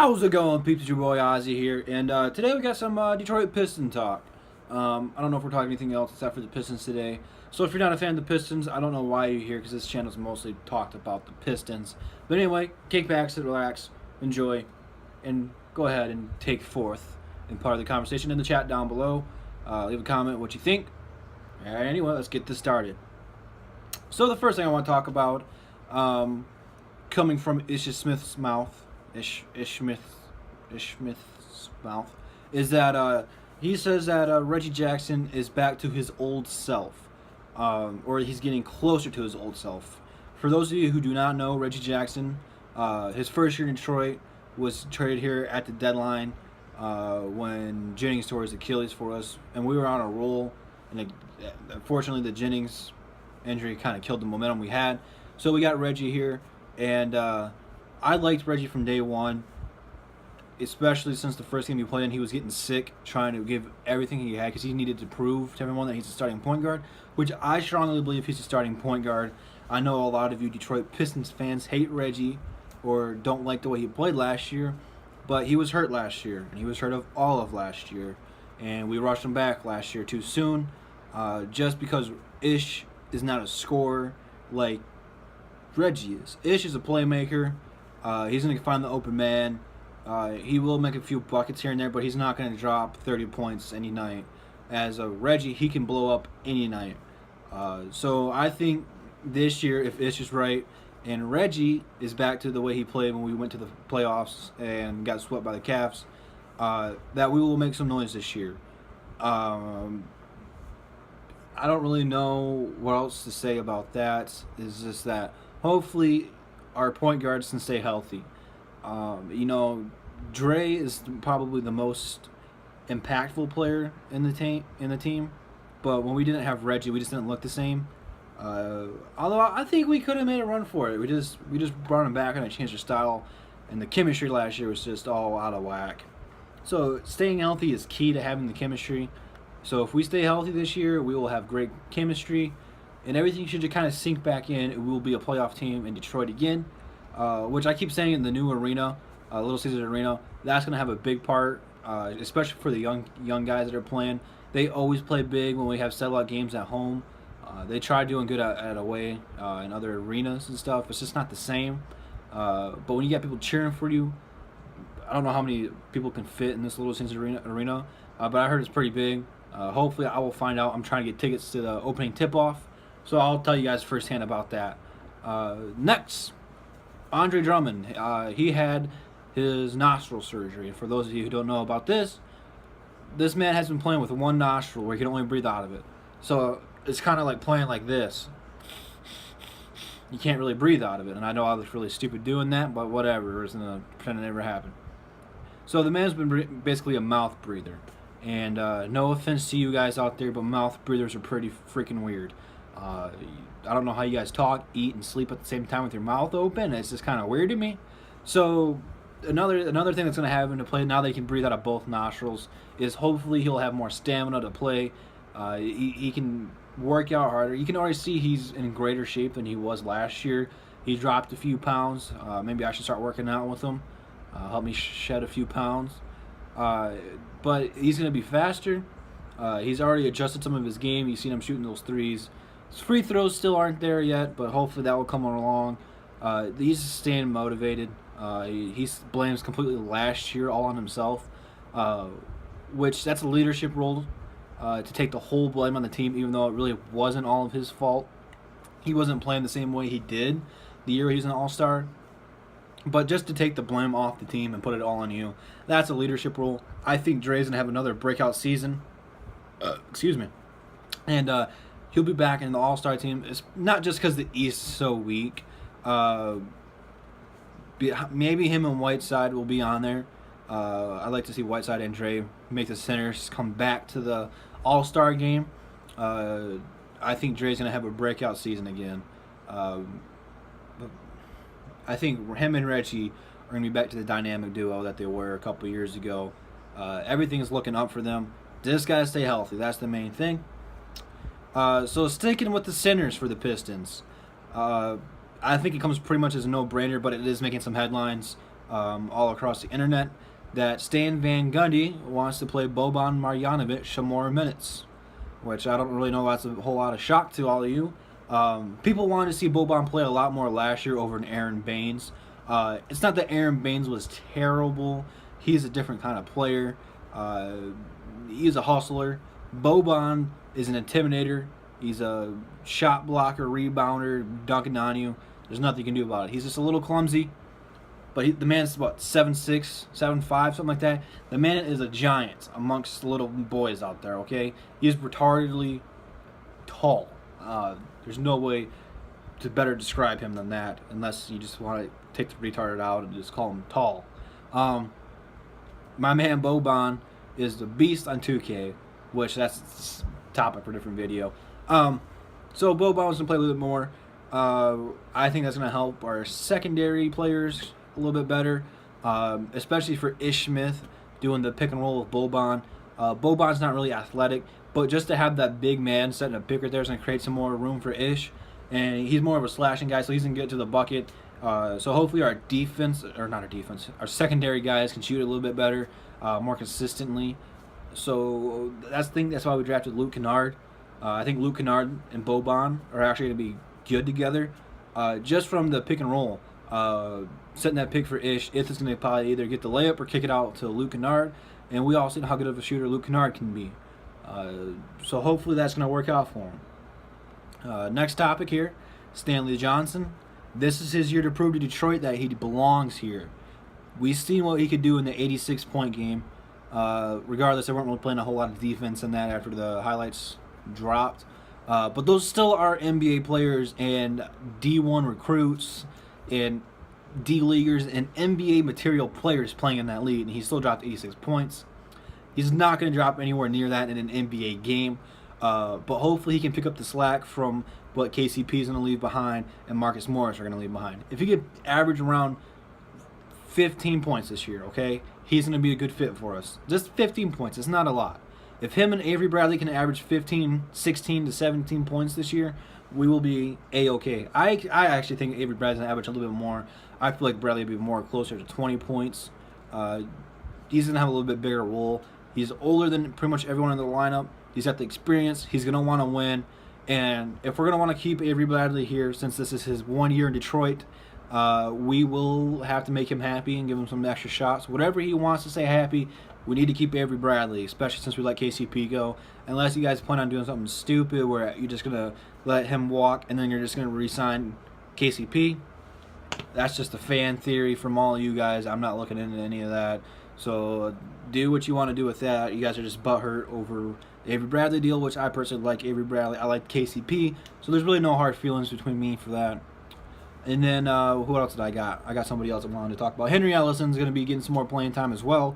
How's it going, peeps? It's your boy Ozzy here, and today we got some Detroit Piston talk. I don't know if we're talking anything else except for the Pistons today. So if you're not a fan of the Pistons, I don't know why you're here because this channel's mostly talked about the Pistons. But anyway, kick back, sit, relax, enjoy, and go ahead and take forth and part of the conversation in the chat down below. Leave a comment what you think. Anyway, let's get this started. So the first thing I want to talk about, coming from Ish Smith's mouth, Smith's mouth, is that he says that Reggie Jackson is back to his old self, or he's getting closer to his old self. For those of you who do not know, Reggie Jackson, his first year in Detroit, was traded here at the deadline when Jennings tore his Achilles for us, and we were on a roll. And unfortunately, the Jennings injury kind of killed the momentum we had. So we got Reggie here, and I liked Reggie from day one, especially since the first game he played in, he was getting sick, trying to give everything he had because he needed to prove to everyone that he's a starting point guard, which I strongly believe he's a starting point guard. I know a lot of you Detroit Pistons fans hate Reggie or don't like the way he played last year, but he was hurt last year, and he was hurt of all of last year, and we rushed him back last year too soon, just because Ish is not a scorer like Reggie is. Ish is a playmaker. He's going to find the open man. He will make a few buckets here and there, but he's not going to drop 30 points any night. As a Reggie, he can blow up any night. So I think this year, if Ish is right, and Reggie is back to the way he played when we went to the playoffs and got swept by the Cavs, that we will make some noise this year. I don't really know what else to say about that. It's just that hopefully our point guards can stay healthy. Dre is probably the most impactful player in the team, but when we didn't have Reggie, we just didn't look the same. Although I think we could have made a run for it. We just brought him back and I changed our style, and the chemistry last year was just all out of whack. So staying healthy is key to having the chemistry. So if we stay healthy this year, we will have great chemistry, and everything should just kind of sink back in. We will be a playoff team in Detroit again. Which I keep saying in the new arena, Little Caesars Arena, that's going to have a big part, especially for the young guys that are playing. They always play big when we have sellout games at home. They try doing good at away in other arenas and stuff. It's just not the same. But when you got people cheering for you, I don't know how many people can fit in this Little Caesars Arena, but I heard it's pretty big. Hopefully I will find out. I'm trying to get tickets to the opening tip-off, so I'll tell you guys firsthand about that. Next, Andre Drummond, he had his nostril surgery. And for those of you who don't know about this man has been playing with one nostril where he can only breathe out of it. So it's kind of like playing like this. You can't really breathe out of it. And I know I was really stupid doing that, but whatever. We're just going to pretend it never happened. So the man's been basically a mouth breather. And no offense to you guys out there, but mouth breathers are pretty freaking weird. I don't know how you guys talk, eat, and sleep at the same time with your mouth open. It's just kind of weird to me. So another thing that's going to happen to play now that he can breathe out of both nostrils is hopefully he'll have more stamina to play. He can work out harder. You can already see he's in greater shape than he was last year. He dropped a few pounds. Maybe I should start working out with him. Help me shed a few pounds. But he's going to be faster. He's already adjusted some of his game. You've seen him shooting those threes. His free throws still aren't there yet, but hopefully that will come along. He's staying motivated. He blames completely last year all on himself, which that's a leadership role, to take the whole blame on the team, even though it really wasn't all of his fault. He wasn't playing the same way he did the year he was an all-star. But just to take the blame off the team and put it all on you, that's a leadership role. I think Dre's going to have another breakout season. Excuse me. And he'll be back in the all-star team. It's not just because the East is so weak. Maybe him and Whiteside will be on there. I'd like to see Whiteside and Dre make the centers come back to the all-star game. I think Dre's going to have a breakout season again. I think him and Reggie are going to be back to the dynamic duo that they were a couple years ago. Everything is looking up for them. Just got to stay healthy. That's the main thing. So sticking with the centers for the Pistons, I think it comes pretty much as a no-brainer, but it is making some headlines. all across the internet that Stan Van Gundy wants to play Boban Marjanovic some more minutes, which I don't really know that's a whole lot of shock to all of you. People wanted to see Boban play a lot more last year over an Aaron Baines. It's not that Aaron Baines was terrible. He's a different kind of player. He's a hustler. Boban is an intimidator. He's a shot blocker, rebounder, dunking on you. There's nothing you can do about it. He's just a little clumsy. But the man's about 7'6", 7'5", something like that. The man is a giant amongst little boys out there, okay? He's retardedly tall. There's no way to better describe him than that, unless you just want to take the retarded out and just call him tall. My man Boban is the beast on 2K, which that's a topic for a different video. So Boban wants to play a little bit more. I think that's going to help our secondary players a little bit better, especially for Ish Smith doing the pick and roll with Boban. Boban's not really athletic, but just to have that big man setting a pick right there is going to create some more room for Ish. And he's more of a slashing guy, so he's going to get to the bucket. So hopefully our our secondary guys can shoot a little bit better, more consistently. So that's why we drafted Luke Kennard. I think Luke Kennard and Boban are actually going to be good together, just from the pick and roll. Setting that pick for Ish, is going to probably either get the layup or kick it out to Luke Kennard, and we all see how good of a shooter Luke Kennard can be. So hopefully that's going to work out for him. Next topic here, Stanley Johnson. This is his year to prove to Detroit that he belongs here. We've seen what he could do in the 86-point game. Regardless, they weren't really playing a whole lot of defense in that after the highlights dropped. But those still are NBA players and D1 recruits and D-leaguers and NBA material players playing in that league, and he still dropped 86 points. He's not going to drop anywhere near that in an NBA game, but hopefully he can pick up the slack from what KCP is going to leave behind and Marcus Morris are going to leave behind. If he could average around 15 points this year, okay, he's going to be a good fit for us. Just 15 points. It's not a lot. If him and Avery Bradley can average 15, 16 to 17 points this year, we will be A-okay. I actually think Avery Bradley's going to average a little bit more. I feel like Bradley will be more closer to 20 points. He's going to have a little bit bigger role. He's older than pretty much everyone in the lineup. He's got the experience. He's going to want to win. And if we're going to want to keep Avery Bradley here, since this is his 1 year in Detroit, we will have to make him happy and give him some extra shots. Whatever he wants to say happy, we need to keep Avery Bradley, especially since we let KCP go. Unless you guys plan on doing something stupid where you're just going to let him walk and then you're just going to re-sign KCP. That's just a fan theory from all of you guys. I'm not looking into any of that. So do what you want to do with that. You guys are just butthurt over the Avery Bradley deal, which I personally like Avery Bradley. I like KCP. So there's really no hard feelings between me for that. And then who else did I got? I got somebody else I wanted to talk about. Henry Ellison's going to be getting some more playing time as well.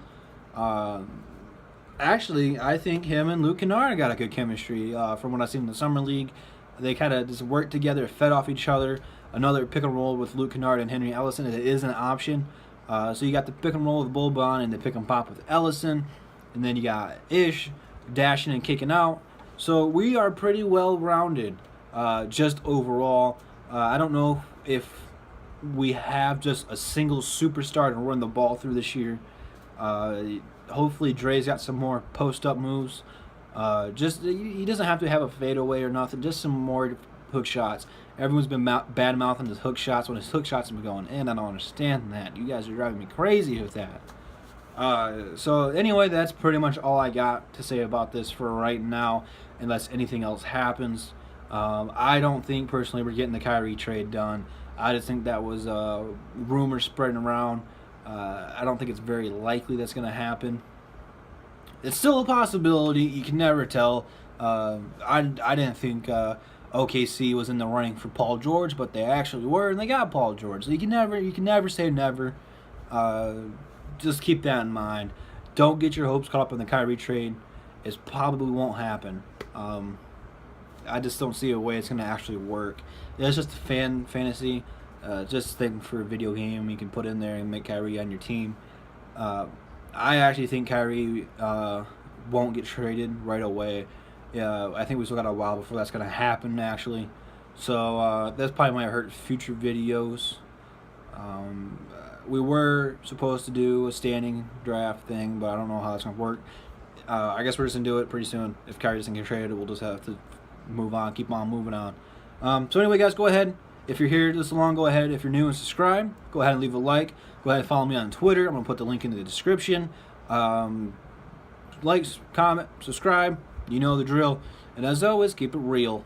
Actually, I think him and Luke Kennard got a good chemistry. From what I've seen in the Summer League, they kind of just worked together, fed off each other. Another pick and roll with Luke Kennard and Henry Ellison, it is an option. So you got the pick and roll with Boban and the pick and pop with Ellison. And then you got Ish dashing and kicking out. So we are pretty well-rounded just overall. I don't know if we have just a single superstar to run the ball through this year. Hopefully Dre's got some more post-up moves. He doesn't have to have a fadeaway or nothing. Just some more hook shots. Everyone's been bad-mouthing his hook shots when his hook shots have been going in. I don't understand that. You guys are driving me crazy with that. So anyway, that's pretty much all I got to say about this for right now, unless anything else happens. I don't think personally we're getting the Kyrie trade done. I just think that was rumors spreading around. I don't think it's very likely that's going to happen. It's still a possibility. You can never tell. I didn't think OKC was in the running for Paul George, but they actually were, and they got Paul George. So you can never say never. Just keep that in mind. Don't get your hopes caught up in the Kyrie trade. It probably won't happen. I just don't see a way it's going to actually work. It's just a fantasy. Just thing for a video game you can put in there and make Kyrie on your team. I actually think Kyrie won't get traded right away. I think we still got a while before that's going to happen, actually. So that's probably might hurt future videos. we were supposed to do a standing draft thing, but I don't know how that's gonna work. I guess we're just gonna do it pretty soon. If Kyrie doesn't get traded, we'll just have to move on, keep on moving on. So anyway, guys, go ahead. If you're here this long, go ahead. If you're new and subscribe, go ahead and leave a like. Go ahead and follow me on Twitter. I'm gonna put the link in the description. Likes, comment, subscribe. You know the drill. And as always, keep it real.